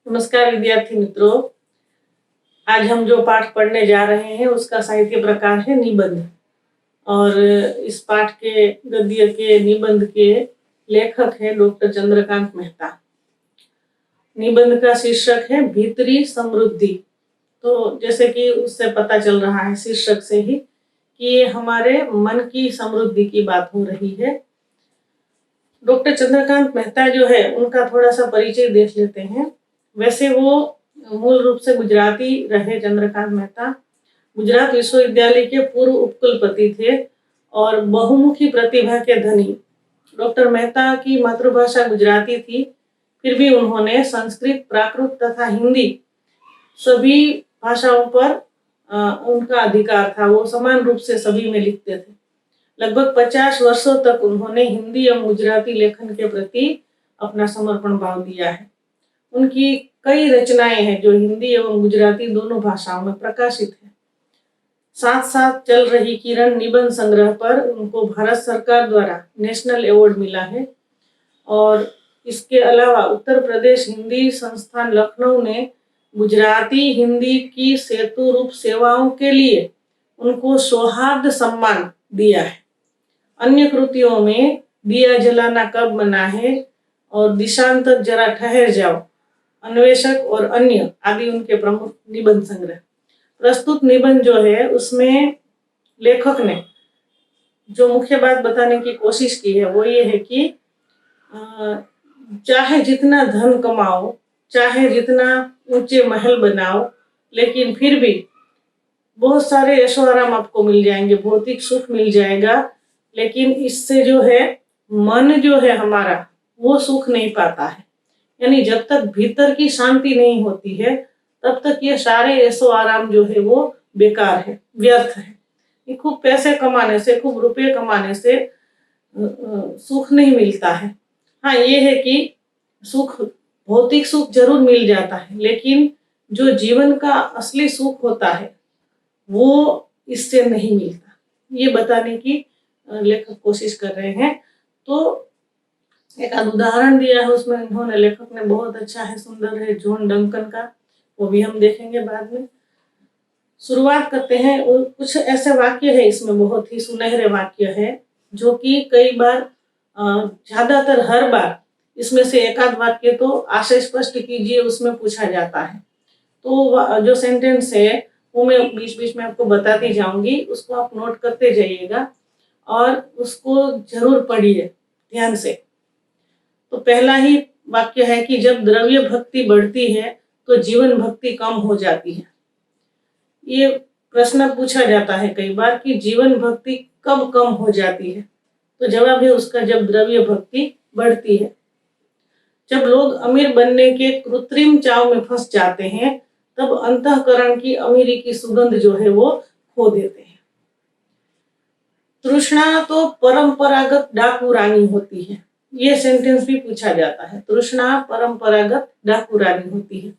नमस्कार विद्यार्थी मित्रों। आज हम जो पाठ पढ़ने जा रहे हैं उसका साहित्य प्रकार है निबंध। और इस पाठ के गद्य के निबंध के लेखक है डॉक्टर चंद्रकांत मेहता। निबंध का शीर्षक है भीतरी समृद्धि। तो जैसे कि उससे पता चल रहा है शीर्षक से ही कि ये हमारे मन की समृद्धि की बात हो रही है। डॉक्टर चंद्रकांत मेहता जो है उनका थोड़ा सा परिचय देख लेते हैं। वैसे वो मूल रूप से गुजराती रहे। चंद्रकांत मेहता गुजरात विश्वविद्यालय के पूर्व उपकुलपति थे और बहुमुखी प्रतिभा के धनी। डॉक्टर मेहता की मातृभाषा गुजराती थी, फिर भी उन्होंने संस्कृत, प्राकृत तथा हिंदी सभी भाषाओं पर उनका अधिकार था। वो समान रूप से सभी में लिखते थे। लगभग 50 वर्षों तक उन्होंने हिंदी एवं गुजराती लेखन के प्रति अपना समर्पण भाव दिया है। उनकी कई रचनाएं हैं जो हिंदी एवं गुजराती दोनों भाषाओं में प्रकाशित है। साथ साथ चल रही किरण निबंध संग्रह पर उनको भारत सरकार द्वारा नेशनल अवार्ड मिला है। और इसके अलावा उत्तर प्रदेश हिंदी संस्थान लखनऊ ने गुजराती हिंदी की सेतु रूप सेवाओं के लिए उनको सौहार्द सम्मान दिया है। अन्य कृतियों में दिया जलाना कब मना है और दिशांतर जरा ठहर जाओ, अन्वेषक और अन्य आदि उनके प्रमुख निबंध संग्रह। प्रस्तुत निबंध जो है उसमें लेखक ने जो मुख्य बात बताने की कोशिश की है वो ये है कि चाहे जितना धन कमाओ, चाहे जितना ऊंचे महल बनाओ, लेकिन फिर भी बहुत सारे ऐशो आराम आपको मिल जाएंगे, भौतिक सुख मिल जाएगा, लेकिन इससे जो है मन जो है हमारा वो सुख नहीं पाता है। यानी जब तक भीतर की शांति नहीं होती है तब तक ये सारे ऐशो आराम जो है वो बेकार है, व्यर्थ है। ये खूब पैसे कमाने से, खूब रुपए कमाने से सुख नहीं मिलता है। हाँ, ये है कि सुख, भौतिक सुख जरूर मिल जाता है, लेकिन जो जीवन का असली सुख होता है वो इससे नहीं मिलता। ये बताने की लेखक कोशिश कर रहे हैं। तो एक उदाहरण दिया है उसमें इन्होंने, लेखक ने, बहुत अच्छा है, सुंदर है, जॉन डंकन का, वो भी हम देखेंगे बाद में। शुरुआत करते हैं। कुछ ऐसे वाक्य है इसमें, बहुत ही सुनहरे वाक्य है जो कि कई बार, ज्यादातर हर बार इसमें से एकाध वाक्य तो आशय स्पष्ट कीजिए उसमें पूछा जाता है। तो जो सेंटेंस है वो मैं बीच बीच में आपको बताती जाऊंगी, उसको आप नोट करते जाइएगा और उसको जरूर पढ़िए ध्यान से। तो पहला ही वाक्य है कि जब द्रव्य भक्ति बढ़ती है तो जीवन भक्ति कम हो जाती है। ये प्रश्न पूछा जाता है कई बार कि जीवन भक्ति कब कम हो जाती है, तो जवाब है उसका जब द्रव्य भक्ति बढ़ती है। जब लोग अमीर बनने के कृत्रिम चाव में फंस जाते हैं तब अंतःकरण की अमीरी की सुगंध जो है वो खो देते हैं। तृष्णा तो परंपरागत डाकू रानी होती है। ये सेंटेंस भी पूछा जाता है। तृष्णा परंपरागत डाकू रानी होती है।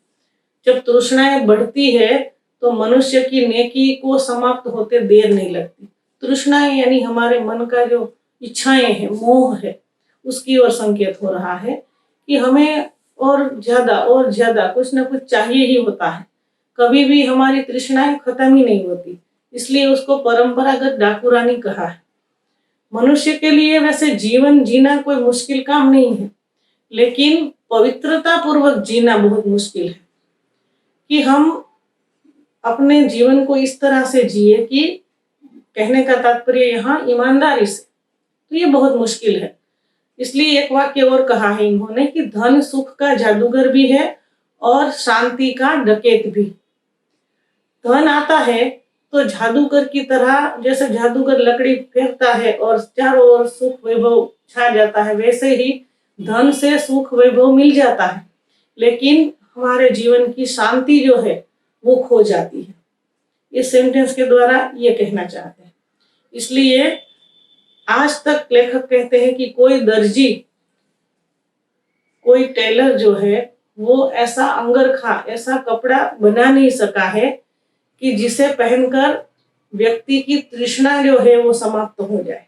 जब तृष्णाएं बढ़ती है तो मनुष्य की नेकी को समाप्त होते देर नहीं लगती। तृष्णाएं यानी हमारे मन का जो इच्छाएं हैं, मोह है, उसकी ओर संकेत हो रहा है कि हमें और ज्यादा कुछ ना कुछ चाहिए ही होता है। कभी भी हमारी तृष्णाएं खत्म ही नहीं होती, इसलिए उसको परंपरागत डाकू रानी कहा है। मनुष्य के लिए वैसे जीवन जीना कोई मुश्किल काम नहीं है, लेकिन पवित्रता पूर्वक जीना बहुत मुश्किल है। कि हम अपने जीवन को इस तरह से जिए कि, कहने का तात्पर्य यहाँ ईमानदारी से, तो ये बहुत मुश्किल है। इसलिए एक वाक्य और कहा है इन्होंने कि धन सुख का जादूगर भी है और शांति का डकैत भी। धन आता है तो जादूगर की तरह, जैसे जादूगर लकड़ी फेंकता है और चारों ओर सुख वैभव छा जाता है, वैसे ही धन से सुख वैभव मिल जाता है, लेकिन हमारे जीवन की शांति जो है वो खो जाती है। इस सेंटेंस के द्वारा ये कहना चाहते हैं। इसलिए आज तक लेखक कहते हैं कि कोई दर्जी, कोई टेलर जो है वो ऐसा अंगरखा, ऐसा कपड़ा बना नहीं सका है कि जिसे पहनकर व्यक्ति की तृष्णा जो है वो समाप्त हो जाए।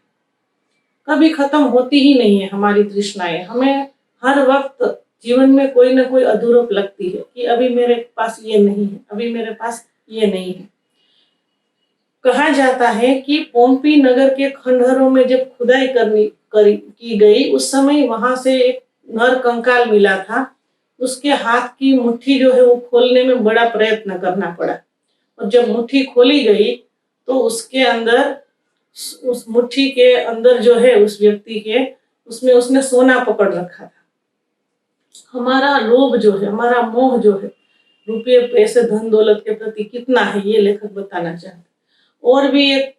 कभी खत्म होती ही नहीं है हमारी तृष्णाएं। हमें हर वक्त जीवन में कोई ना कोई अधूरप लगती है कि अभी मेरे पास ये नहीं है, अभी मेरे पास ये नहीं है। कहा जाता है कि पोम्पी नगर के खंडहरों में जब खुदाई की गई, उस समय वहां से एक नर कंकाल मिला था। उसके हाथ की मुट्ठी जो है वो खोलने में बड़ा प्रयत्न करना पड़ा, और जब मुट्ठी खोली गई तो उसके अंदर, उस मुट्ठी के अंदर जो है उस व्यक्ति के, उसमें उसने सोना पकड़ रखा था। हमारा लोभ जो है, हमारा मोह जो है रुपये पैसे धन दौलत के प्रति कितना है, ये लेखक बताना चाहते हैं। और भी एक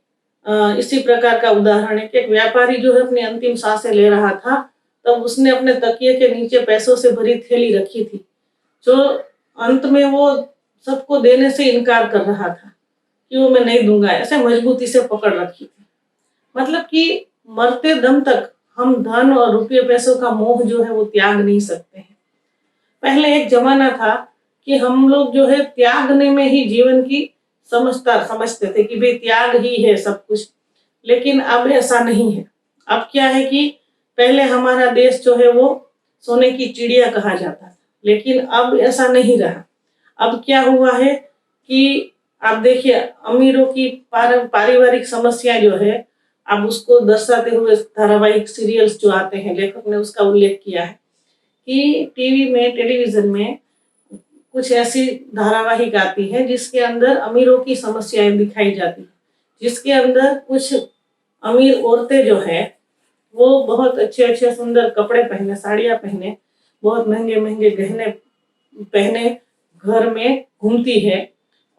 इसी प्रकार का उदाहरण है कि एक व्यापारी जो है अपनी अंतिम सांसें ले रहा था, तब उसने अपने तकिए के नीचे पैसों से भरी थैली रखी थी, जो अंत में वो सबको देने से इनकार कर रहा था कि वो मैं नहीं दूंगा, ऐसे मजबूती से पकड़ रखी थी। मतलब कि मरते दम तक हम धन और रुपये पैसों का मोह जो है वो त्याग नहीं सकते हैं। पहले एक जमाना था कि हम लोग जो है त्यागने में ही जीवन की समझते थे कि भाई त्याग ही है सब कुछ, लेकिन अब ऐसा नहीं है। अब क्या है कि पहले हमारा देश जो है वो सोने की चिड़िया कहा जाता था, लेकिन अब ऐसा नहीं रहा। अब क्या हुआ है कि आप देखिए, अमीरों की पारिवारिक समस्या जो है, अब उसको दर्शाते हुए धारावाहिक सीरियल्स जो आते हैं, लेखक ने उसका उल्लेख किया है कि टीवी में, टेलीविजन में कुछ ऐसी धारावाहिक आती है जिसके अंदर अमीरों की समस्याएं दिखाई जाती है, जिसके अंदर कुछ अमीर औरतें जो है वो बहुत अच्छे अच्छे सुंदर कपड़े पहने, साड़ियां पहने, बहुत महंगे महंगे गहने पहने घर में घूमती है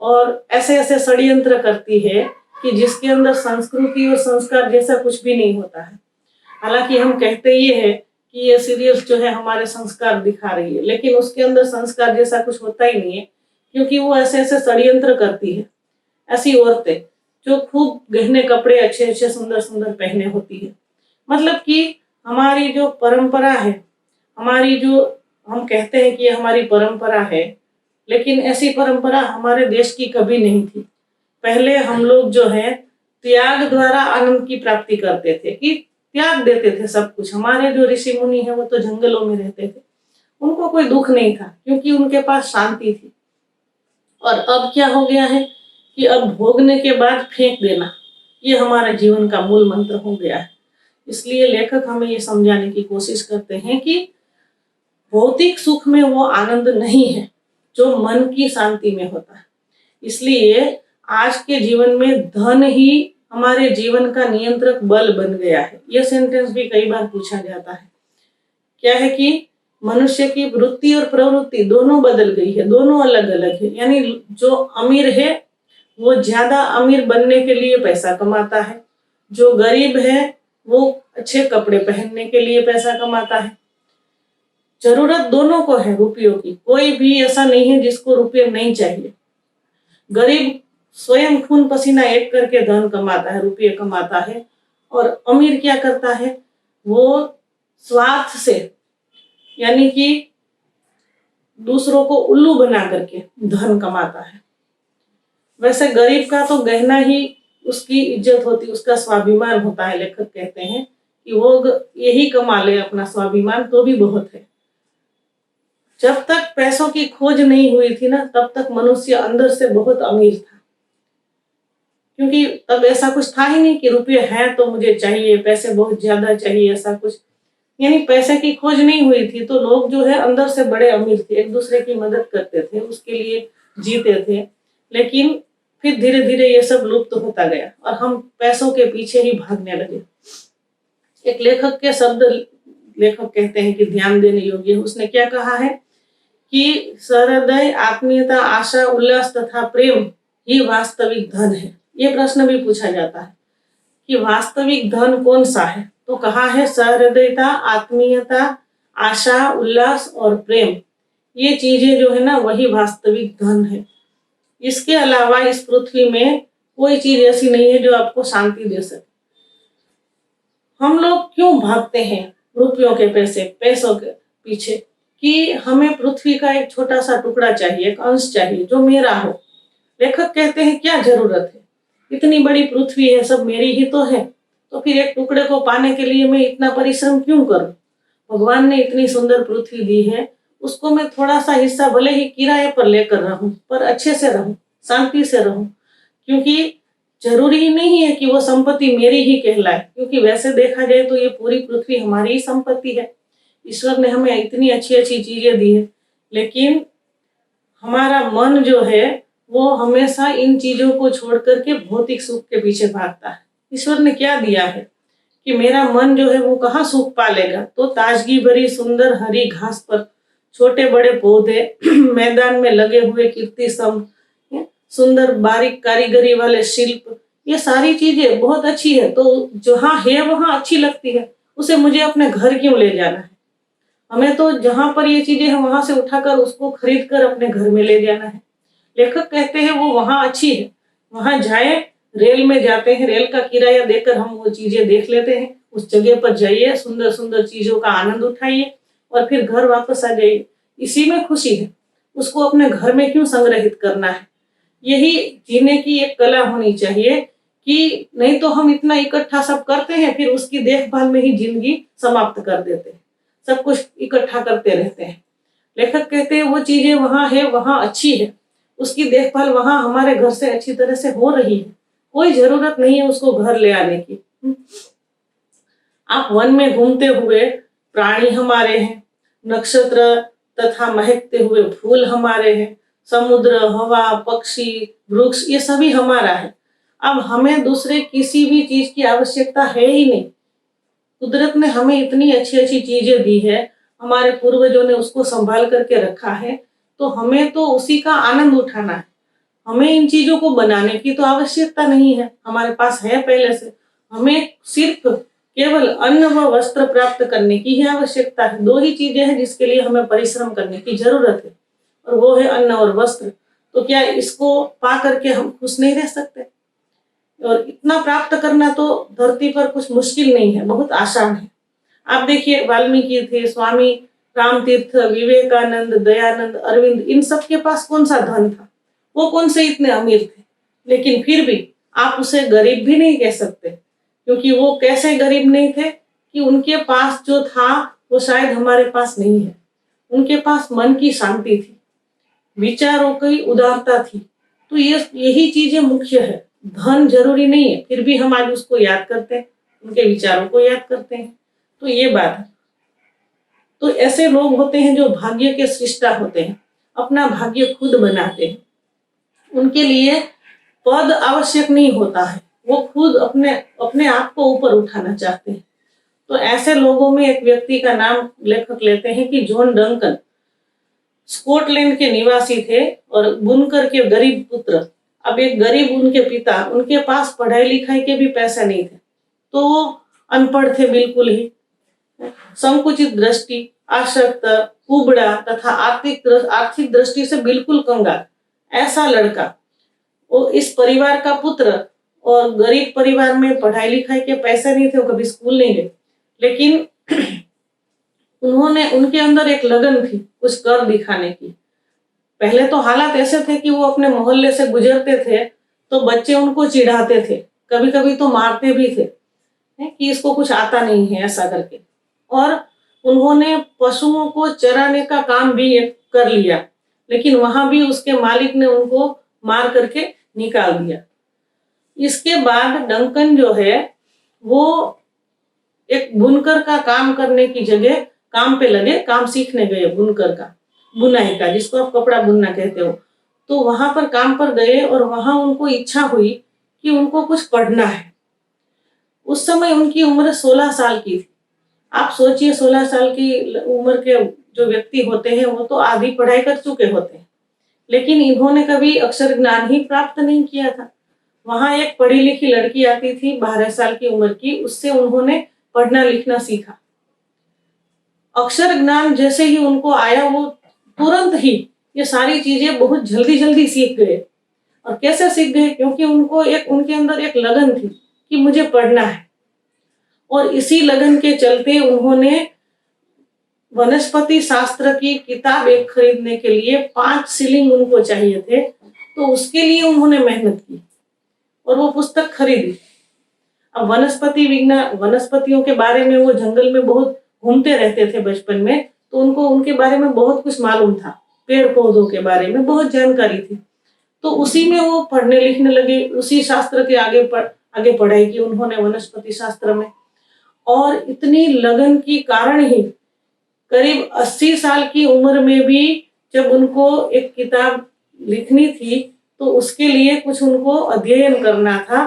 और ऐसे ऐसे षड्यंत्र करती है कि जिसके अंदर संस्कृति और संस्कार जैसा कुछ भी नहीं होता है। हालांकि हम कहते ये है कि ये सीरियल्स जो है हमारे संस्कार दिखा रही है, लेकिन उसके अंदर संस्कार जैसा कुछ होता ही नहीं है, क्योंकि वो ऐसे ऐसे षड्यंत्र करती है। ऐसी औरतें जो खूब गहने कपड़े अच्छे अच्छे सुंदर सुंदर पहने होती है। मतलब कि हमारी जो परंपरा है, हमारी जो, हम कहते हैं कि हमारी परंपरा है, लेकिन ऐसी परंपरा हमारे देश की कभी नहीं थी। पहले हम लोग जो है त्याग द्वारा आनंद की प्राप्ति करते थे, कि त्याग देते थे सब कुछ। हमारे जो ऋषि मुनि है वो तो जंगलों में रहते थे, उनको कोई दुख नहीं था क्योंकि उनके पास शांति थी। और अब क्या हो गया है कि अब भोगने के बाद फेंक देना, ये हमारा जीवन का मूल मंत्र हो गया है। इसलिए लेखक हमें ये समझाने की कोशिश करते हैं कि भौतिक सुख में वो आनंद नहीं है जो मन की शांति में होता है। इसलिए आज के जीवन में धन ही हमारे जीवन का नियंत्रक बल बन गया है। यह सेंटेंस भी कई बार पूछा जाता है। क्या है कि मनुष्य की वृत्ति और प्रवृत्ति दोनों बदल गई है, दोनों अलग अलग है। यानी जो अमीर है वो ज्यादा अमीर बनने के लिए पैसा कमाता है, जो गरीब है वो अच्छे कपड़े पहनने के लिए पैसा कमाता है। जरूरत दोनों को है रुपयों की, कोई भी ऐसा नहीं है जिसको रुपये नहीं चाहिए। गरीब स्वयं खून पसीना एक करके धन कमाता है, रुपये कमाता है, और अमीर क्या करता है, वो स्वार्थ से, यानी कि दूसरों को उल्लू बना करके धन कमाता है। वैसे गरीब का तो गहना ही उसकी इज्जत होती, उसका स्वाभिमान होता है। लेखक कहते हैं कि वो यही कमा ले अपना स्वाभिमान तो भी बहुत है। जब तक पैसों की खोज नहीं हुई थी ना, तब तक मनुष्य अंदर से बहुत अमीर था, क्योंकि तब ऐसा कुछ था ही नहीं कि रुपये हैं तो मुझे चाहिए, पैसे बहुत ज्यादा चाहिए, ऐसा कुछ। यानी पैसे की खोज नहीं हुई थी तो लोग जो है अंदर से बड़े अमीर थे, एक दूसरे की मदद करते थे, उसके लिए जीते थे। लेकिन फिर धीरे धीरे ये सब लुप्त होता गया और हम पैसों के पीछे ही भागने लगे। एक लेखक के शब्द लेखक कहते हैं कि ध्यान देने योग्य। उसने क्या कहा है कि सहृदय, आत्मीयता, आशा, उल्लास तथा प्रेम ही वास्तविक धन है। ये प्रश्न भी पूछा जाता है कि वास्तविक धन कौन सा है, तो कहा है सहृदयता, आत्मीयता, आशा, उल्लास और प्रेम, ये चीजें जो है ना वही वास्तविक धन है। इसके अलावा इस पृथ्वी में कोई चीज ऐसी नहीं है जो आपको शांति दे सके। हम लोग क्यों भागते हैं रुपयों के पैसों के पीछे, कि हमें पृथ्वी का एक छोटा सा टुकड़ा चाहिए, एक अंश चाहिए जो मेरा हो। लेखक कहते हैं क्या जरूरत है, इतनी बड़ी पृथ्वी है, सब मेरी ही तो है, तो फिर एक टुकड़े को पाने के लिए मैं इतना परिश्रम क्यों करूं। भगवान ने इतनी सुंदर पृथ्वी दी है, उसको मैं थोड़ा सा हिस्सा भले ही किराए पर लेकर रहूं, पर अच्छे से रहूं, शांति से रहूं। क्योंकि जरूरी ही नहीं है कि वो संपत्ति मेरी ही कहलाए, क्योंकि वैसे देखा जाए तो ये पूरी पृथ्वी हमारी ही संपत्ति है। ईश्वर ने हमें इतनी अच्छी अच्छी चीजें दी है, लेकिन हमारा मन जो है वो हमेशा इन चीजों को छोड़ करके भौतिक सुख के पीछे भागता है। ईश्वर ने क्या दिया है कि मेरा मन जो है वो कहाँ सुख पालेगा? तो ताजगी भरी सुंदर हरी घास पर छोटे बड़े पौधे, मैदान में लगे हुए कीर्ति स्तंभ, सुंदर बारीक कारीगरी वाले शिल्प, ये सारी चीजें बहुत अच्छी है। तो जहाँ है वहां अच्छी लगती है, उसे मुझे अपने घर क्यों ले जाना है? हमें तो जहां पर ये चीजें हैं वहां से उठाकर उसको खरीद कर अपने घर में ले जाना है। लेखक कहते हैं वो वहां अच्छी है, वहां जाए, रेल में जाते हैं, रेल का किराया देकर हम वो चीजें देख लेते हैं, उस जगह पर जाइए, सुंदर सुंदर चीजों का आनंद उठाइए और फिर घर वापस आ जाइए। इसी में खुशी है, उसको अपने घर में क्यों संग्रहित करना है? यही जीने की एक कला होनी चाहिए कि नहीं तो हम इतना इकट्ठा सब करते हैं, फिर उसकी देखभाल में ही जिंदगी समाप्त कर देते हैं, सब कुछ इकट्ठा करते रहते हैं। लेखक कहते हैं वो चीजें वहां है, वहां अच्छी है, उसकी देखभाल वहां हमारे घर से अच्छी तरह से हो रही है, कोई जरूरत नहीं है उसको घर ले आने की। आप वन में घूमते हुए प्राणी हमारे हैं, नक्षत्र तथा महकते हुए फूल हमारे हैं, समुद्र, हवा, पक्षी, वृक्ष, ये सभी हमारा है। अब हमें दूसरे किसी भी चीज की आवश्यकता है ही नहीं। कुदरत ने हमें इतनी अच्छी अच्छी चीजें दी है, हमारे पूर्वजों ने उसको संभाल करके रखा है, तो हमें तो उसी का आनंद उठाना है। हमें इन चीजों को बनाने की तो आवश्यकता नहीं है, हमारे पास है पहले से। हमें सिर्फ केवल अन्न व वस्त्र प्राप्त करने की ही आवश्यकता है। दो ही चीजें हैं जिसके लिए हमें परिश्रम करने की जरूरत है, और वो है अन्न और वस्त्र। तो क्या इसको पा करके हम खुश नहीं रह सकते? और इतना प्राप्त करना तो धरती पर कुछ मुश्किल नहीं है, बहुत आसान है। आप देखिए, वाल्मीकि थे, स्वामी रामतीर्थ, विवेकानंद, दयानंद, अरविंद, इन सब के पास कौन सा धन था? वो कौन से इतने अमीर थे? लेकिन फिर भी आप उसे गरीब भी नहीं कह सकते, क्योंकि वो कैसे गरीब नहीं थे कि उनके पास जो था वो शायद हमारे पास नहीं है। उनके पास मन की शांति थी, विचारों की उदारता थी। तो ये यही चीजें मुख्य है, धन जरूरी नहीं है, फिर भी हम आज उसको याद करते हैं, उनके विचारों को याद करते हैं। तो ये बात है। तो ऐसे लोग होते हैं जो भाग्य के सृष्टा होते हैं, अपना भाग्य खुद बनाते हैं। उनके लिए पद आवश्यक नहीं होता है, वो खुद अपने अपने आप को ऊपर उठाना चाहते हैं। तो ऐसे लोगों में एक व्यक्ति का नाम लेखक लेते हैं कि जॉन डंकन। स्कॉटलैंड के निवासी थे और बुनकर के गरीब पुत्र। अब एक गरीब उनके पिता, उनके पास पढ़ाई लिखाई के भी पैसे नहीं थे, तो वो अनपढ़ थे बिल्कुल ही, संकुचित दृष्टि, आशक्त, कुबड़ा तथा आर्थिक दृष्टि से बिल्कुल कंगाल, ऐसा लड़का। वो इस परिवार का पुत्र, और गरीब परिवार में पढ़ाई लिखाई के पैसे नहीं थे, वो कभी स्कूल नहीं गए, लेकिन उनके अंदर एक लगन थी कुछ कर दिखाने की। पहले तो हालात ऐसे थे कि वो अपने मोहल्ले से गुजरते थे तो बच्चे उनको चिढ़ाते थे, कभी कभी तो मारते भी थे कि इसको कुछ आता नहीं है, ऐसा करके। और उन्होंने पशुओं को चराने का काम भी कर लिया, लेकिन वहां भी उसके मालिक ने उनको मार करके निकाल दिया। इसके बाद डंकन जो है वो एक बुनकर का काम करने की जगह काम पे लगे, काम सीखने गए, बुनकर का, बुनाई का, जिसको आप कपड़ा बुनना कहते हो। तो वहां पर काम पर गए और वहां उनको इच्छा हुई कि उनको कुछ पढ़ना है। उस समय उनकी उम्र 16 साल की थी। आप सोचिए, 16 साल की उम्र के जो व्यक्ति होते हैं वो तो आधी पढ़ाई कर चुके होते हैं, लेकिन इन्होंने कभी अक्षर ज्ञान ही प्राप्त नहीं किया था। वहां एक पढ़ी लिखी लड़की आती थी 12 साल की उम्र की, उससे उन्होंने पढ़ना लिखना सीखा। अक्षर ज्ञान जैसे ही उनको आया, वो तुरंत ही ये सारी चीजें बहुत जल्दी जल्दी सीख गए। और कैसे सीख गए? क्योंकि उनके अंदर एक लगन थी कि मुझे पढ़ना है। और इसी लगन के चलते उन्होंने वनस्पति शास्त्र की किताब एक खरीदने के लिए 5 शिलिंग उनको चाहिए थे, तो उसके लिए उन्होंने मेहनत की और वो पुस्तक खरीदी। अब वनस्पति विज्ञान, वनस्पतियों के बारे में वो जंगल में बहुत घूमते रहते थे बचपन में, तो उनको उनके बारे में बहुत कुछ मालूम था, पेड़ पौधों के बारे में बहुत जानकारी थी। तो उसी में वो पढ़ने लिखने लगे, उसी शास्त्र के आगे पढ़ाई की उन्होंने, वनस्पति शास्त्र में। और इतनी लगन के कारण ही करीब 80 साल की उम्र में भी जब उनको एक किताब लिखनी थी, तो उसके लिए कुछ उनको अध्ययन करना था,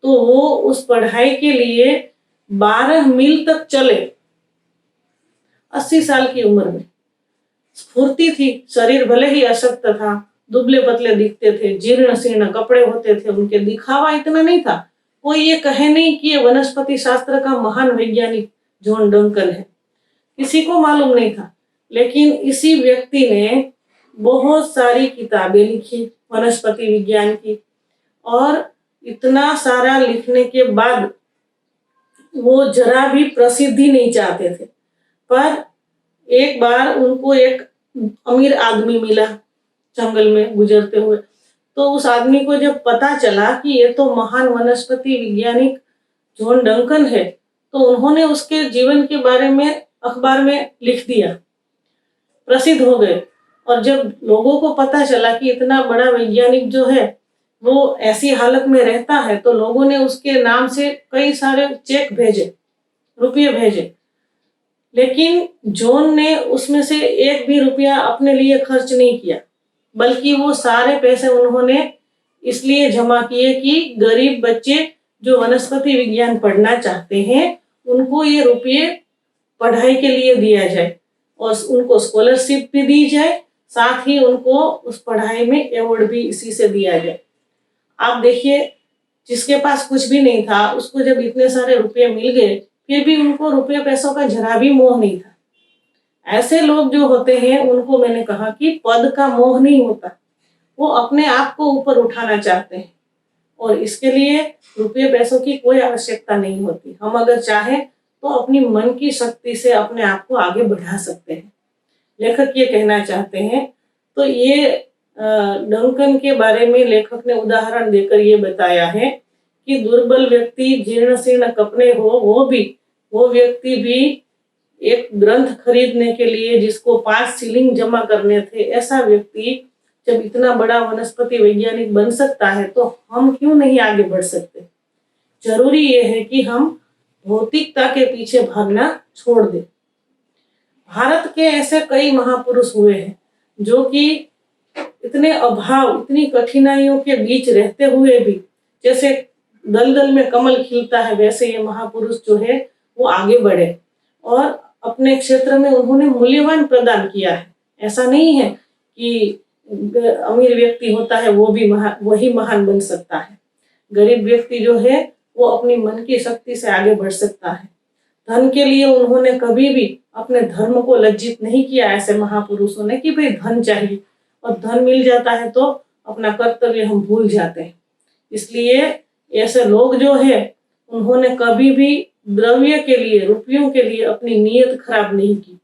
तो वो उस पढ़ाई के लिए 12 मील तक चले 80 साल की उम्र में। स्फूर्ति थी, शरीर भले ही अशक्त था, दुबले पतले दिखते थे, जीर्ण शीर्ण कपड़े होते थे उनके, दिखावा इतना नहीं था। कोई ये कहे नहीं कि ये वनस्पति शास्त्र का महान वैज्ञानिक जॉन डंकन है, किसी को मालूम नहीं था। लेकिन इसी व्यक्ति ने बहुत सारी किताबें लिखी वनस्पति विज्ञान की, और इतना सारा लिखने के बाद वो जरा भी प्रसिद्धि नहीं चाहते थे। पर एक बार उनको एक अमीर आदमी मिला जंगल में गुजरते हुए, तो उस आदमी को जब पता चला कि ये तो महान वनस्पति वैज्ञानिक जॉन डंकन है, तो उन्होंने उसके जीवन के बारे में अखबार में लिख दिया, प्रसिद्ध हो गए। और जब लोगों को पता चला कि इतना बड़ा वैज्ञानिक जो है वो ऐसी हालत में रहता है, तो लोगों ने उसके नाम से कई सारे चेक भेजे, रुपये भेजे। लेकिन जॉन ने उसमें से एक भी रुपया अपने लिए खर्च नहीं किया, बल्कि वो सारे पैसे उन्होंने इसलिए जमा किए कि गरीब बच्चे जो वनस्पति विज्ञान पढ़ना चाहते हैं उनको ये रुपये पढ़ाई के लिए दिया जाए, और उनको स्कॉलरशिप भी दी जाए, साथ ही उनको उस पढ़ाई में अवार्ड भी इसी से दिया जाए। आप देखिए, जिसके पास कुछ भी नहीं था उसको जब इतने सारे रुपये मिल गए, फिर भी उनको रुपये पैसों का जरा भी मोह नहीं था। ऐसे लोग जो होते हैं उनको मैंने कहा कि पद का मोह नहीं होता, वो अपने आप को ऊपर उठाना चाहते हैं, और इसके लिए रुपये पैसों की कोई आवश्यकता नहीं होती। हम अगर चाहें तो अपनी मन की शक्ति से अपने आप को आगे बढ़ा सकते हैं, लेखक ये कहना चाहते हैं। तो ये डंकन के बारे में लेखक ने उदाहरण देकर ये बताया है कि दुर्बल व्यक्ति, जीर्ण शीर्ण कपड़े हो, वो व्यक्ति भी एक ग्रंथ खरीदने के लिए जिसको 5 शिलिंग जमा करने थे, ऐसा व्यक्ति जब इतना बड़ा वनस्पति वैज्ञानिक बन सकता है, तो हम क्यों नहीं आगे बढ़ सकते। जरूरी ये है कि हम भौतिकता के पीछे भागना छोड़ दें। भारत के ऐसे कई महापुरुष हुए हैं जो कि इतने अभाव, इतनी कठिनाइयों के बीच रहते हुए भी, जैसे दलदल में कमल खिलता है, वैसे ये महापुरुष जो है वो आगे बढ़े और अपने क्षेत्र में उन्होंने मूल्यवान प्रदान किया है। ऐसा नहीं है कि अमीर व्यक्ति होता है वही महान बन सकता है। गरीब व्यक्ति जो है वो अपनी मन की शक्ति से आगे बढ़ सकता है। धन के लिए उन्होंने कभी भी अपने धर्म को लज्जित नहीं किया, ऐसे महापुरुषों ने, कि भाई धन चाहिए, और धन मिल जाता है तो अपना कर्तव्य हम भूल जाते हैं। इसलिए ऐसे लोग जो है उन्होंने कभी भी द्रव्य के लिए, रुपयों के लिए अपनी नीयत खराब नहीं की,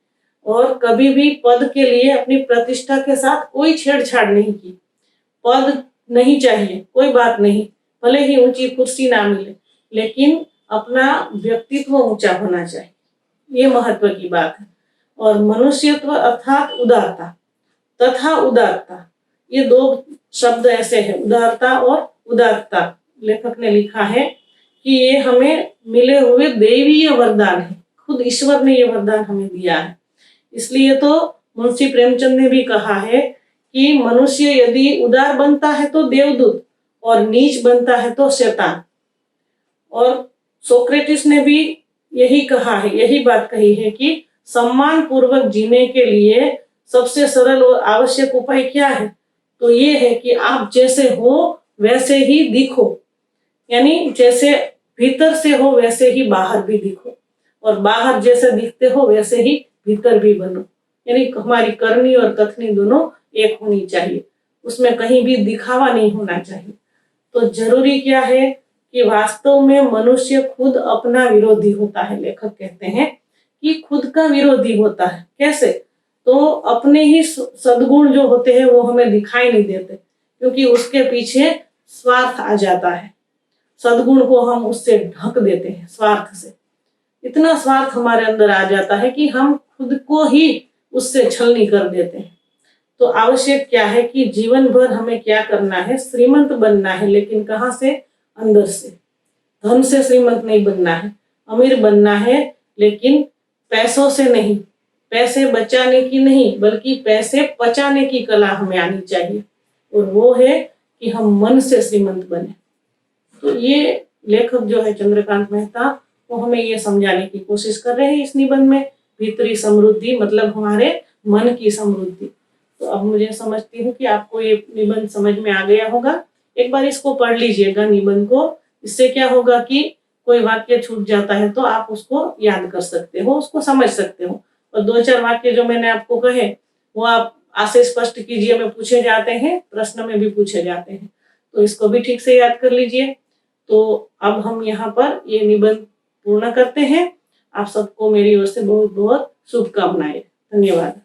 और कभी भी पद के लिए अपनी प्रतिष्ठा के साथ कोई छेड़छाड़ नहीं की। पद नहीं चाहिए, कोई बात नहीं, भले ही ऊंची कुर्सी ना मिले, लेकिन अपना व्यक्तित्व ऊंचा होना चाहिए, ये महत्व की बात है। और मनुष्यत्व अर्थात उदारता तथा उदारता, ये 2 शब्द ऐसे हैं, उदारता और उदारता। लेखक ने लिखा है कि ये हमें मिले हुए दैवीय वरदान है, खुद ईश्वर ने ये वरदान हमें दिया है। इसलिए तो मुंशी प्रेमचंद ने भी कहा है कि मनुष्य यदि उदार बनता है तो देवदूत, और नीच बनता है तो शैतान। और सोक्रेटिस ने भी यही कहा है, यही बात कही है कि सम्मान पूर्वक जीने के लिए सबसे सरल और आवश्यक उपाय क्या है, तो ये है कि आप जैसे हो वैसे ही दिखो, यानी जैसे भीतर से हो वैसे ही बाहर भी दिखो, और बाहर जैसे दिखते हो वैसे ही भीतर भी बनो। यानी हमारी करनी और कथनी दोनों एक होनी चाहिए, उसमें कहीं भी दिखावा नहीं होना चाहिए। तो जरूरी क्या है कि वास्तव में मनुष्य खुद अपना विरोधी होता है। लेखक कहते हैं कि खुद का विरोधी होता है। कैसे? तो अपने ही सद्गुण जो होते हैं वो हमें दिखाई नहीं देते, क्योंकि उसके पीछे स्वार्थ आ जाता है। सद्गुण को हम उससे ढक देते हैं स्वार्थ से। इतना स्वार्थ हमारे अंदर आ जाता है कि हम खुद को ही उससे छलनी कर देते हैं। तो आवश्यक क्या है कि जीवन भर हमें क्या करना है, श्रीमंत बनना है, लेकिन कहाँ से? अंदर से। धन से श्रीमंत नहीं बनना है, अमीर बनना है, लेकिन पैसों से नहीं, पैसे बचाने की नहीं, बल्कि पैसे बचाने की कला हमें आनी चाहिए। और वो है कि हम मन से श्रीमंत बने। तो ये लेखक जो है चंद्रकांत मेहता, वो हमें ये समझाने की कोशिश कर रहे हैं इस निबंध में। भीतरी समृद्धि मतलब हमारे मन की समृद्धि। तो अब मुझे समझती हूँ कि आपको ये निबंध समझ में आ गया होगा। एक बार इसको पढ़ लीजिएगा निबंध को। इससे क्या होगा कि कोई वाक्य छूट जाता है तो आप उसको याद कर सकते हो, उसको समझ सकते हो। और 2-4 वाक्य जो मैंने आपको कहे वो आप आशय स्पष्ट कीजिए में पूछे जाते हैं, प्रश्न में भी पूछे जाते हैं। तो इसको भी ठीक से याद कर लीजिए। तो अब हम यहाँ पर ये निबंध पूर्ण करते हैं। आप सबको मेरी ओर से बहुत बहुत शुभकामनाएं। धन्यवाद।